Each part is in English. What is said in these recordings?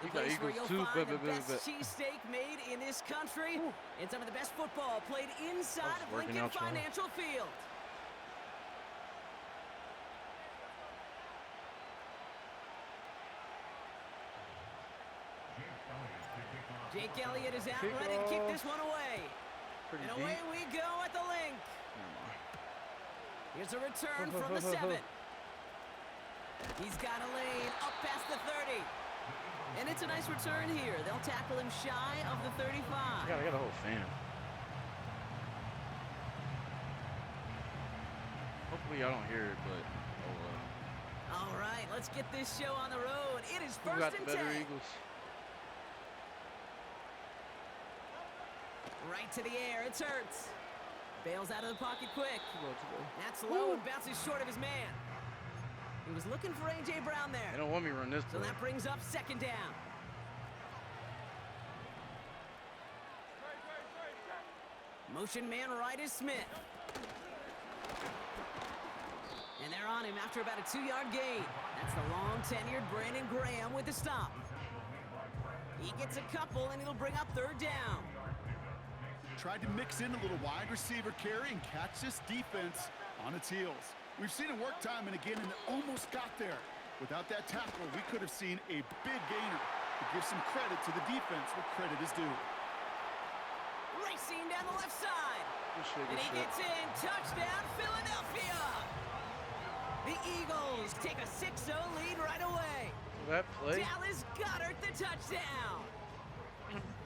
The You got place where Eagles you'll too. find the best cheesesteak made in this country and some of the best football played inside of Lincoln Financial Field. Jake Elliott is out ready to kick this one away. And away we go at the link. Here's a return from the 7. He's got a lane up past the 30. And it's a nice return here. They'll tackle him shy of the 35. I got a whole fan. Hopefully I don't hear it, but oh well. All right, let's get this show on the road. It is Who first got the and better 10. Eagles? Right to the air. It's Hurts. Bails out of the pocket quick. That's low and bounces short of his man. He was looking for A.J. Brown there. They don't want me to run this play. So that brings up second down. Motion man right is Smith. And they're on him after about a 2-yard gain. That's the long-tenured Brandon Graham with the stop. He gets a couple, and it'll bring up third down. Tried to mix in a little wide receiver carry and catch this defense on its heels. We've seen it work time and again, and it almost got there. Without that tackle, we could have seen a big gainer. To give some credit to the defense where credit is due. Racing down the left side. And he gets in. Touchdown, Philadelphia. The Eagles take a 6-0 lead right away. That play? Dallas Goedert the touchdown.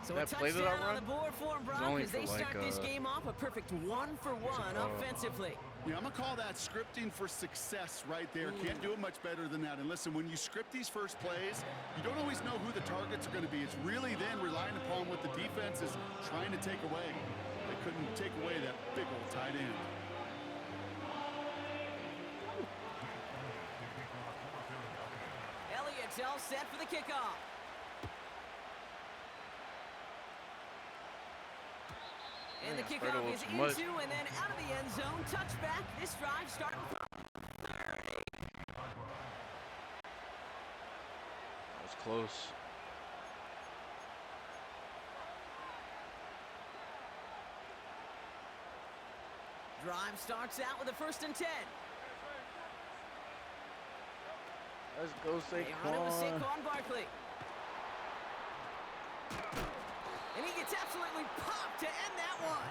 So that a play that I touchdown on run? the board for them, Brock, as they start this game off a perfect 1-for-1 offensively. Yeah, I'm going to call that scripting for success right there. Can't do it much better than that. And listen, when you script these first plays, you don't always know who the targets are going to be. It's really then relying upon what the defense is trying to take away. They couldn't take away that big old tight end. Elliott's all set for the kickoff. And the kickoff is into and then out of the end zone. Touchback. This drive starting from 30. That was close. Drive starts out with a 1st and 10. Let's go, Saquon. They run it with Saquon Barkley. And he gets absolutely popped to end that one.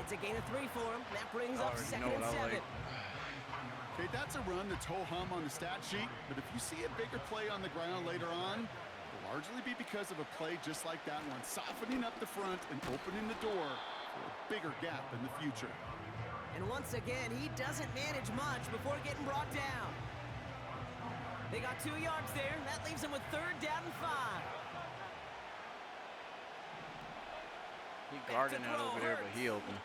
It's a gain of 3 for him. That brings up 2nd and 7. Okay, that's a run that's ho-hum on the stat sheet, but if you see a bigger play on the ground later on, it'll largely be because of a play just like that one, softening up the front and opening the door for a bigger gap in the future. And once again, he doesn't manage much before getting brought down. They got 2 yards there, and that leaves them with 3rd down and 5. He guarding out over there, but he open.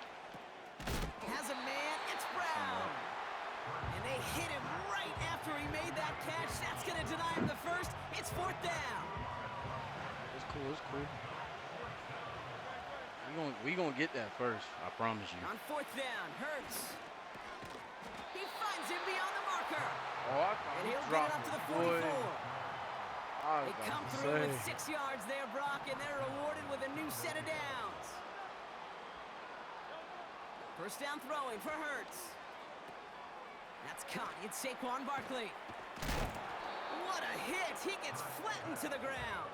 Has a man, it's Brown. And they hit him right after he made that catch. That's going to deny him the first. It's 4th down. It's cool, it's cool. We gonna get that first, I promise you. On 4th down, Hurts. He finds him beyond the marker. Oh, and he'll get it up to the 44. They come through with 6 yards there, Brock, and they're rewarded with a new set of downs. 1st down throwing for Hurts. That's caught. It's Saquon Barkley. What a hit. He gets flattened to the ground.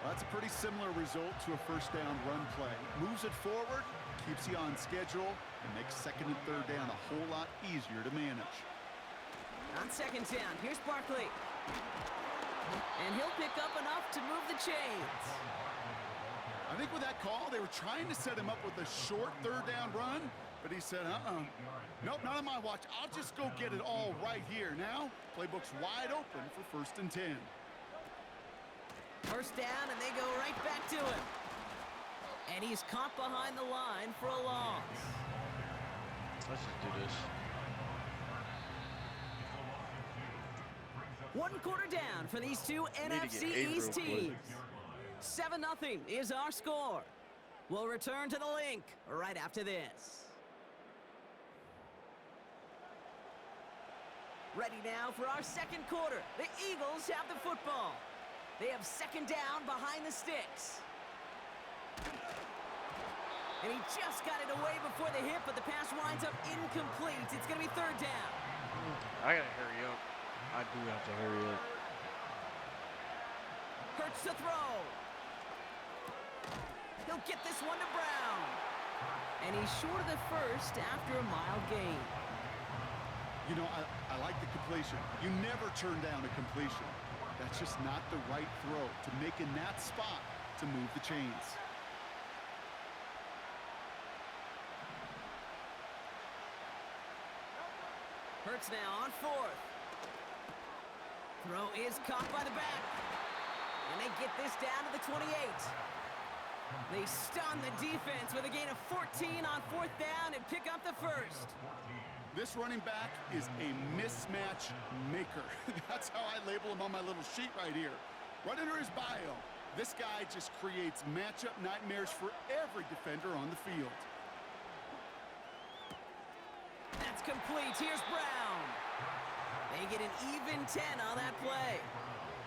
Well, that's a pretty similar result to a 1st down run play. Moves it forward, keeps you on schedule, and makes 2nd and 3rd down a whole lot easier to manage. On 2nd down, here's Barkley. And he'll pick up enough to move the chains. I think with that call, they were trying to set him up with a short 3rd down run, but he said, nope, not on my watch. I'll just go get it all right here. Now, playbook's wide open for 1st and 10. 1st down, and they go right back to him. And he's caught behind the line for a loss. Let's just do this. 1 quarter down for these two NFC East teams. 7-0 is our score. We'll return to the link right after this. Ready now for our second quarter. The Eagles have the football. They have second down behind the sticks. And he just got it away before the hit, but the pass winds up incomplete. It's going to be third down. I got to hurry up. I do have to hurry up. Hurts to throw. He'll get this one to Brown. And he's short of the first after a mild gain. You know, I like the completion. You never turn down a completion. That's just not the right throw to make in that spot to move the chains. Hurts now on fourth. Throw is caught by the back. And they get this down to the 28. They stun the defense with a gain of 14 on fourth down and pick up the first. This running back is a mismatch maker. That's how I label him on my little sheet right here. Right under his bio, this guy just creates matchup nightmares for every defender on the field. That's complete. Here's Brown. They get an even 10 on that play.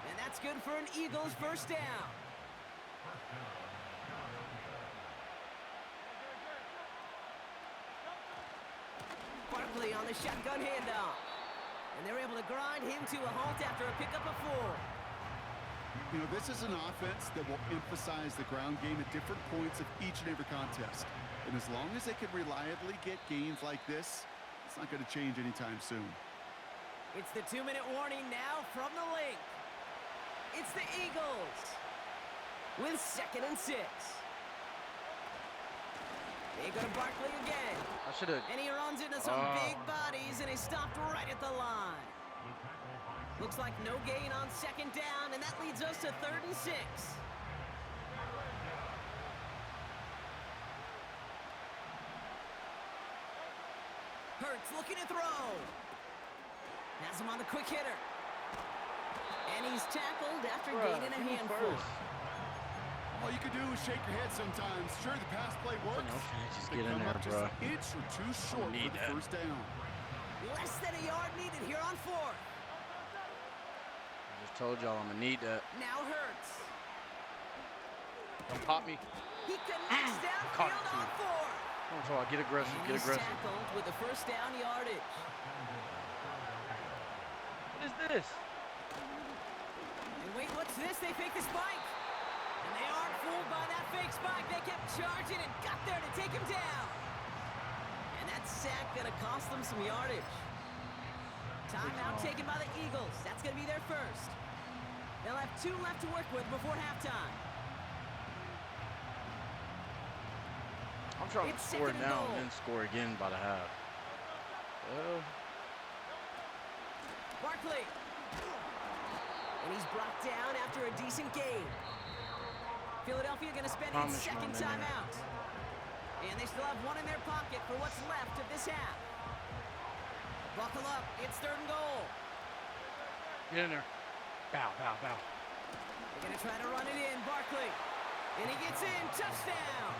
And that's good for an Eagles first down. Barkley on the shotgun handoff. And they're able to grind him to a halt after a pickup of 4. You know, this is an offense that will emphasize the ground game at different points of each and every contest. And as long as they can reliably get gains like this, it's not going to change anytime soon. It's the 2-minute warning now from the link. It's the Eagles with 2nd and 6. They go to Barkley again. I should have. And he runs into some big bodies, and he stopped right at the line. Looks like no gain on 2nd down, and that leads us to 3rd and 6. Hurts looking to throw. Has him on the quick hitter. And he's tackled after gaining a handful. All you can do is shake your head sometimes. Sure, the pass play works. Just get in there, bro. Just an inch or two short for the first down. Less than a yard needed here on 4th. I just told y'all I'm going to need that. Now Hurts. Don't pop me. He connects downfield on 4th. That's all. Get aggressive. And Get he's aggressive. tackled with the first down yardage. What is this? And wait, what's this? They fake the spike. And they aren't fooled by that fake spike. They kept charging and got there to take him down. And that sack gonna cost them some yardage. Timeout taken by the Eagles. That's gonna be their first. They'll have 2 left to work with before halftime. I'm trying to It's score 2nd and now goal. and then score again by the half. Barkley. And he's brought down after a decent game. Philadelphia going to spend its second timeout. And they still have 1 in their pocket for what's left of this half. Buckle up. It's 3rd and goal. Get in there. Bow, bow, bow. They're going to try to run it in. Barkley. And he gets in. Touchdown.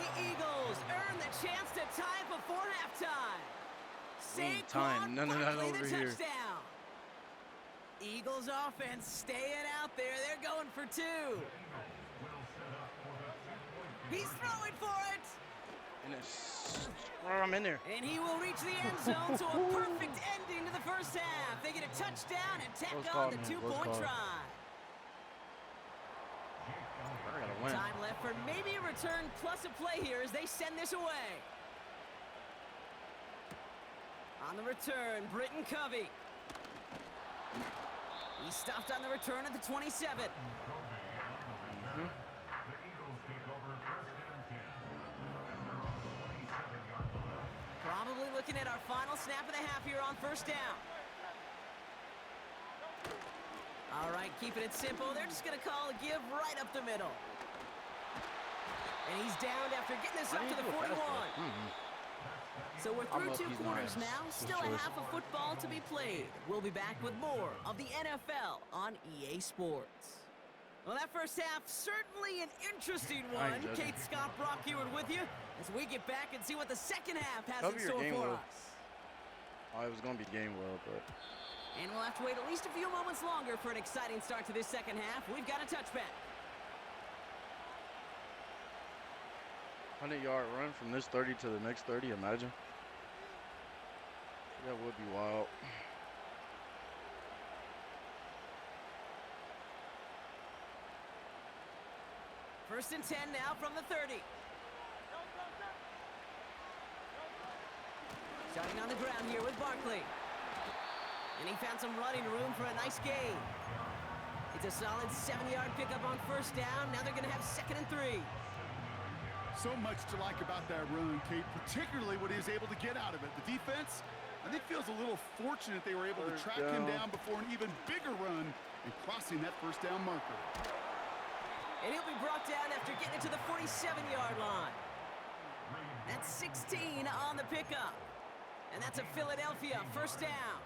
The Eagles earn the chance to tie it before halftime. Time. None of that Barkley, over the here. touchdown. Eagles offense staying out there. They're going for 2. He's throwing for it. And it's, I'm in there. And he will reach the end zone, so a perfect ending to the first half. They get a touchdown and tack on the 2-point try. I gotta win. Time left for maybe a return plus a play here as they send this away. On the return, Britton Covey. He stopped on the return at the 27. Probably looking at our final snap of the half here on first down. All right, keeping it simple. They're just going to call a give right up the middle. And he's downed after getting this up to the 41. So we're through 2 quarters now. Still a half of football to be played. We'll be back with more of the NFL on EA Sports. Well, that first half, certainly an interesting one. Kate Scott Brock here with you as we get back and see what the second half has in store for us. Oh, it was going to be game well, but... And we'll have to wait at least a few moments longer for an exciting start to this second half. We've got a touchback. 100-yard run from this 30 to the next 30, imagine. That would be wild. First and 10 now from the 30. Starting on the ground here with Barkley. And he found some running room for a nice gain. It's a solid 7-yard pickup on first down. Now they're going to have 2nd and 3. So much to like about that run, Kate, particularly what he was able to get out of it. The defense, I think, feels a little fortunate they were able to track him down before an even bigger run and crossing that first down marker. And he'll be brought down after getting it to the 47-yard line. That's 16 on the pickup. And that's a Philadelphia first down.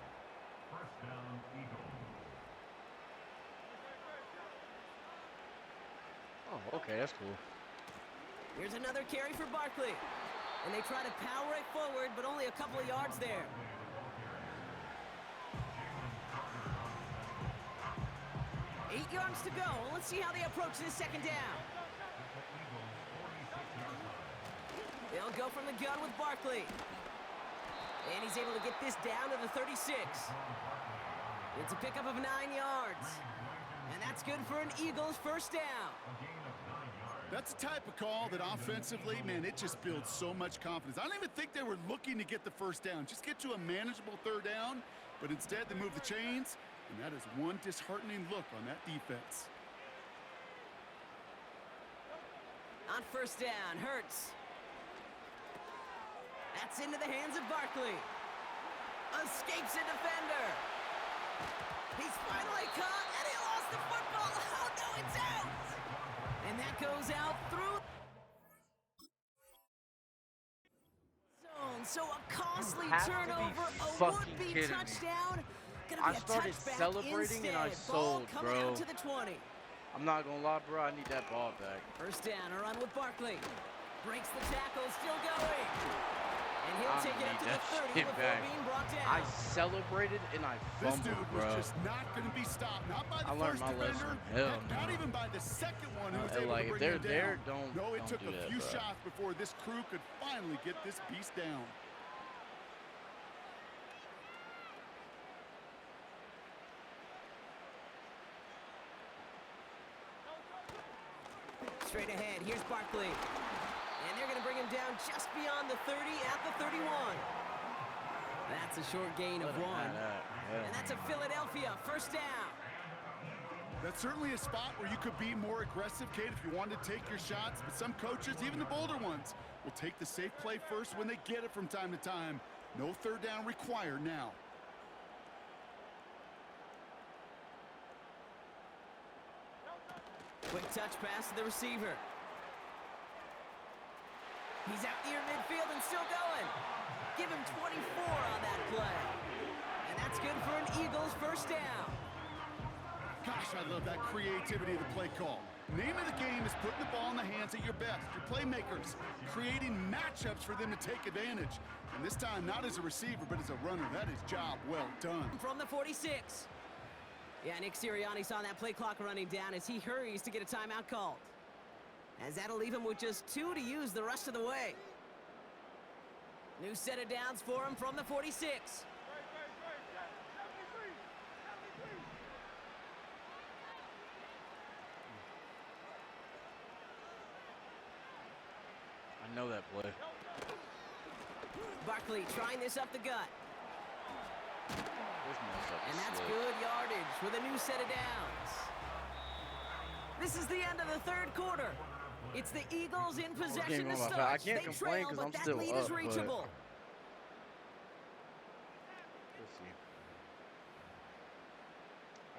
Oh, okay, that's cool. Here's another carry for Barkley. And they try to power it forward, but only a couple of yards there. Eight yards to go. Let's see how they approach this second down. They'll go from the gun with Barkley. And he's able to get this down to the 36. It's a pickup of 9 yards. And that's good for an Eagles first down. That's the type of call that offensively, man, it just builds so much confidence. I don't even think they were looking to get the first down. Just get to a manageable third down. But instead, they move the chains. And that is one disheartening look on that defense. On first down, Hurts. That's into the hands of Barkley. Escapes a defender. He's finally caught, and he lost the football. Oh, no, it's out. And that goes out through zone. So a costly turnover, a would-be touchdown. I started celebrating and I sold, bro. To the 20. I'm not gonna lie, bro. I need that ball back. First down, a run with Barkley. Breaks the tackle, still going. And he'll take it up to the 30 before being brought down. I celebrated and I fumbled, this dude bro. was just not going to be stopped. Not by the learned first my defender. lesson. Not even by the second one who was able like, to if bring they're him there, down. No, it took do a that, few bro. shots before this crew could finally get this beast down. Straight ahead, here's Barkley. And they're going to bring him down just beyond the 30 at the 31. That's a short gain of 1. And that's a Philadelphia first down. That's certainly a spot where you could be more aggressive, Kate, if you wanted to take your shots. But some coaches, even the bolder ones, will take the safe play first when they get it from time to time. No third down required now. Quick touch pass to the receiver. He's out near midfield and still going. Give him 24 on that play. And that's good for an Eagles first down. Gosh, I love that creativity of the play call. Name of the game is putting the ball in the hands of your best, your playmakers, creating matchups for them to take advantage. And this time, not as a receiver, but as a runner. That is job well done. From the 46. Yeah, Nick Sirianni saw that play clock running down as he hurries to get a timeout called. As that'll leave him with just 2 to use the rest of the way. New set of downs for him from the 46. I know that play. Barkley trying this up the gut. And that's slip. good yardage with a new set of downs. This is the end of the third quarter. It's the Eagles in possession to start. I can't they complain trail, because but I'm that still lead up, is reachable. Let's see.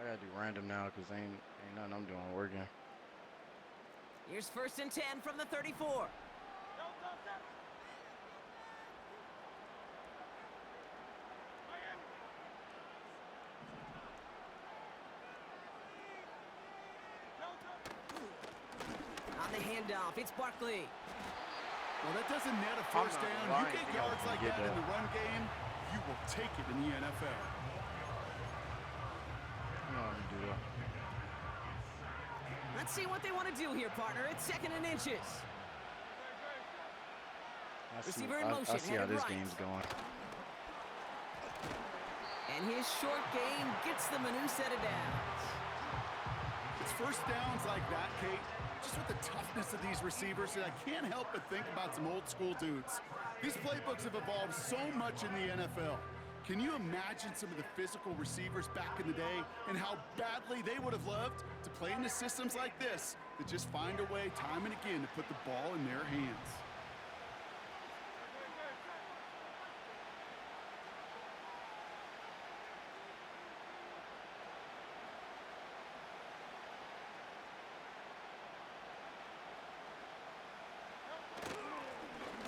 I gotta do random now because ain't nothing I'm doing working. Here's first and 10 from the 34. On the handoff, it's Barkley. Well, that doesn't net a first down. You get yards like that in the run game, you will take it in the NFL. Let's see what they want to do here, partner. It's 2nd and inches. Receiver in motion, I see how headed this right. game's going. And his short game gets them a new set of downs. It's first downs like that, Kate, just with the toughness of these receivers, and I can't help but think about some old school dudes. These playbooks have evolved so much in the NFL. Can you imagine some of the physical receivers back in the day and how badly they would have loved to play in the systems like this that just find a way time and again to put the ball in their hands?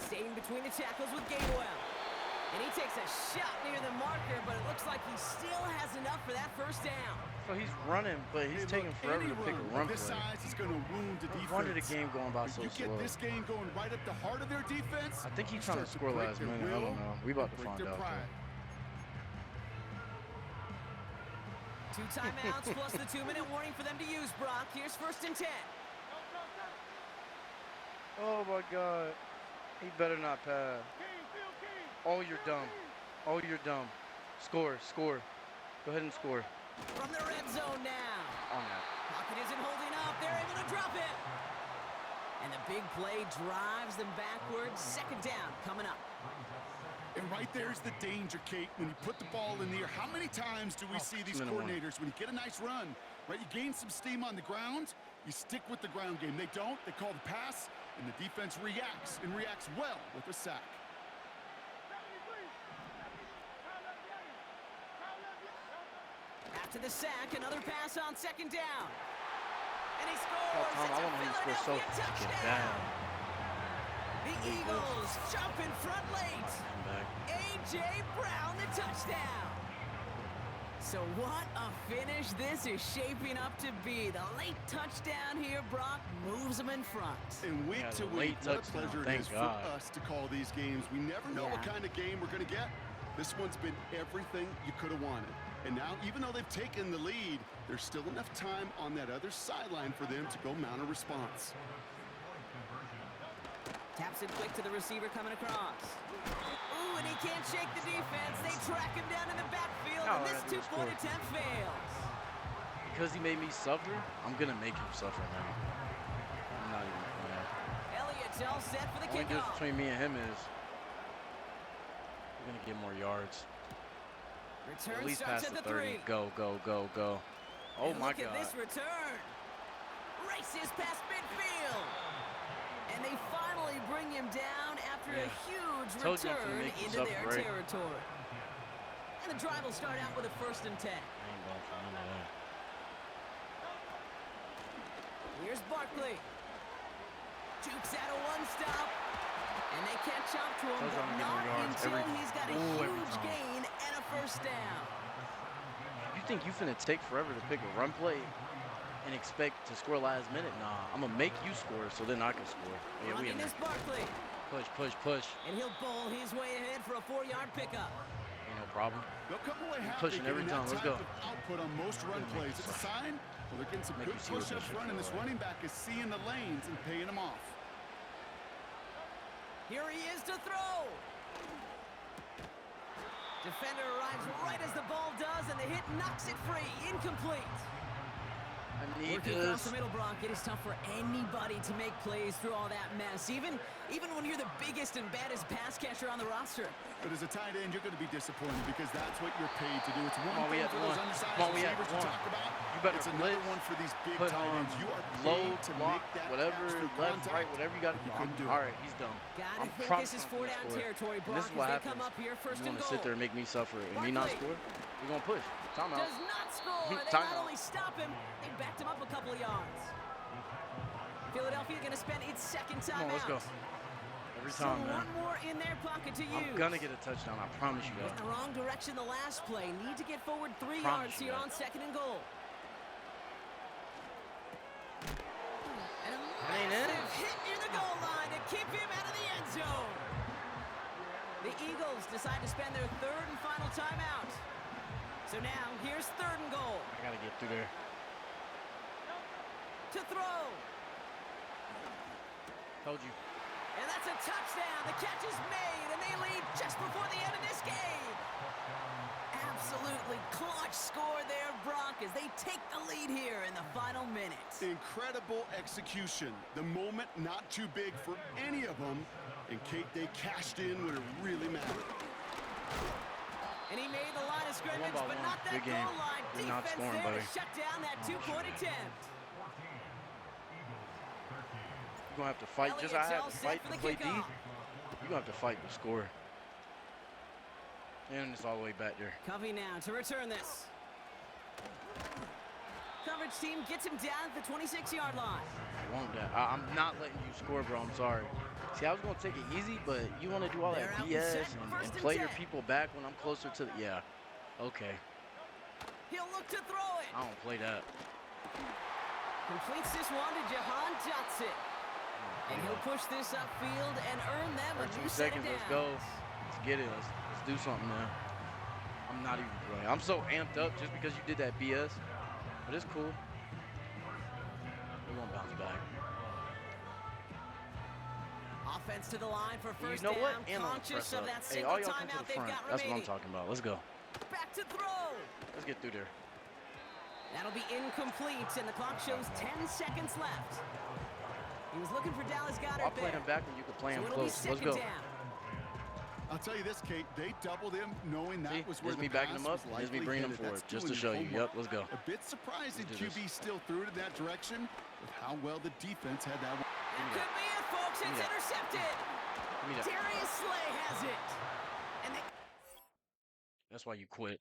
Staying between the tackles with Gainwell. And he takes a shot near the marker, but it looks like he still has enough for that first down. So he's running, but he's taking forever to pick a run play. This size is going to wound the defense. Why did the game going by so you slow? get this game going right at the heart of their defense. I think he's trying to score last minute. I don't know. We about to find out. 2 timeouts plus the 2-minute warning for them to use, Brock. Here's 1st and 10. Oh my God. He better not pass. Oh, you're dumb. Oh, you're dumb. Score, score. Go ahead and score. From the red zone now. On that. Pocket isn't holding up. They're able to drop it. And the big play drives them backwards. 2nd down coming up. And right there's the danger, Kate, when you put the ball in the air. How many times do we see these coordinators, when you get a nice run, right, you gain some steam on the ground, you stick with the ground game. They don't. They call the pass, and the defense reacts, and reacts well with a sack. After the sack, another pass on 2nd down. And he scores. Tom, I want him to score so touchdown. down. The Eagles jump in front late. A.J. Brown, the touchdown. So what a finish this is shaping up to be. The late touchdown here, Brock, moves them in front. And week to week, what a pleasure it is for us to call these games. We never know what kind of game we're going to get. This one's been everything you could have wanted. And now, even though they've taken the lead, there's still enough time on that other sideline for them to go mount a response. Taps it quick to the receiver coming across. Ooh, and he can't shake the defense. They track him down in the backfield, and this 2-point attempt fails. Because he made me suffer, I'm going to make him suffer now. I'm not even playing. Elliott's all set for the kickoff. The only difference between me and him is we're going to get more yards. Return at least starts past at the 30. 30. Go, go, go, go. Oh, and my look God. Look at this return. Races past midfield. And they finally bring him down after a huge return into their territory. And the drive will start out with a 1st and 10. Here's Barkley. Jukes out a one-stop. And they catch up to him, but not until he's got a huge gain and a 1st down. You think you finna take forever to pick a run play and expect to score last minute? Nah, I'm gonna make you score so then I can score. Yeah, we in there. Barkley. Push, push, push. And he'll bowl his way ahead for a 4-yard pickup. Ain't no problem. They'll come away pushing every time. Let's go. Output on most run plays. It's a sign. Well, they're getting some good push-ups running. This running back is seeing the lanes and paying them off. Here he is to throw. Defender arrives right as the ball does, and the hit knocks it free. Incomplete. Working across the middle, Brock, it is tough for anybody to make plays through all that mess, even when you're the biggest and baddest pass catcher on the roster. But as a tight end, you're going to be disappointed because that's what you're paid to do. It's one thing for those undersized receivers to talk about. You better it's another one for these big tight ends. You are paid to make that whatever, left, right, whatever you got to do. All right, he's done. Gotta think this is 4-down territory, Brock, this is what as they happens. come up here 1st and goal. You want to sit there and make me suffer and me not score? We're going to push. Timeout. Does not score. They not only stop him, they backed him up a couple of yards. Philadelphia going to spend its 2nd timeout. Come on, let's go. Every time, man. One more in their pocket to use. I'm going to get a touchdown. I promise you that. In the wrong direction the last play. Need to get forward 3 yards here on 2nd and goal. And a massive hit near the goal line to keep him out of the end zone. The Eagles Eagles decide to spend their third and final timeout. So now, here's third and goal. I gotta get through there. To throw. Told you. And that's a touchdown. The catch is made, and they lead just before the end of this game. Absolutely clutch score there, Brock, as they take the lead here in the final minutes. Incredible execution. The moment not too big for any of them. And Kate, they cashed in when it really mattered. And he made the line of scrimmage, by but one. not that Good game. goal line. We're not Defense scoring, there buddy. to shut down that two-point attempt. You're gonna have to fight. Just I Elliott's have all to set fight for to the play D. kickoff. You're gonna have to fight to score. And it's all the way back there. Covey now to return this. Coverage team gets him down at the 26-yard line. I want that. I'm not letting you score, bro. I'm sorry. See, I was gonna take it easy, but you want to do all They're that out BS set, and first and play your 10. people back when I'm closer to the. Yeah. Okay. He'll look to throw it. I don't play that. Completes this one to Jahan Johnson. And he'll push this upfield and earn them a 13 new set of seconds. Let's downs. go. Let's get it. Let's do something now. I'm not even playing. I'm so amped up just because you did that BS. But it's cool. We're gonna bounce back. Offense to the line for first You know what? down. And on the Conscious press of up. that Hey, single all y'all come to timeout the they've front. got That's what I'm remaining. talking about. Let's go. Back to throw. Let's get through there. That'll be incomplete, and the clock shows 10 seconds left. He was looking for Dallas Goedert I'll play there. him back when you can play So him it'll be close. Let's second go. down. I'll tell you this, Kate, they doubled him knowing that See, was where here's the me backing pass him up, was and here's me likely bringing him headed. forward, That's just to doing show your you. homework. Yep, let's go. A bit surprising Let's do QB this. still threw it in that direction with how well the defense had that one. That could be it, folks. Give me It's that. intercepted. Give me that. Darius Slay has it. And they That's why you quit.